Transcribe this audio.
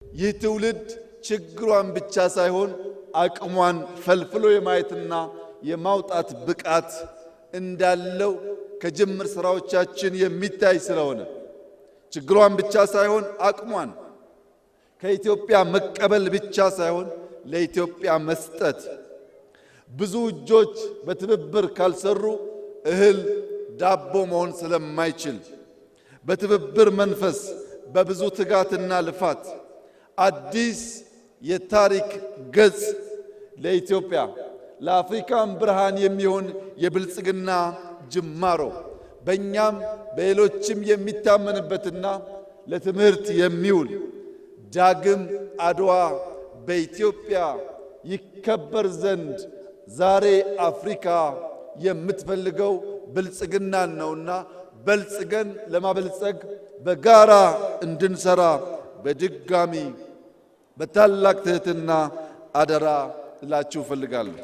ይህ ትውልድ ችግሯን ብቻ ሳይሆን አቅሟን ፈልፍሎ የማየትና የማውጣት ብቃት እንዳለው ከጅምር ስራዎቻችን የሚታይ ስለሆነ ችግሯን ብቻ ሳይሆን አቅሟን ከኢትዮጵያ መቀበል ብቻ ሳይሆን ለኢትዮጵያ መስጠት ብዙ እጆች በትብብር ካልሰሩ እህል ዳቦ መሆን ስለማይችል በትብብር መንፈስ በብዙ ትጋትና ልፋት አዲስ የታሪክ ገጽ ለኢትዮጵያ ለአፍሪካም ብርሃን የሚሆን የብልጽግና ጅማሮ በእኛም በሌሎችም የሚታመንበትና ለትምህርት የሚውል ዳግም አድዋ በኢትዮጵያ ይከበር ዘንድ ዛሬ አፍሪካ የምትፈልገው ብልጽግናን ነውና በልጽገን ለማበልጸግ በጋራ እንድንሰራ በድጋሚ በታላቅ ትህትና አደራ እላችሁ እፈልጋለሁ።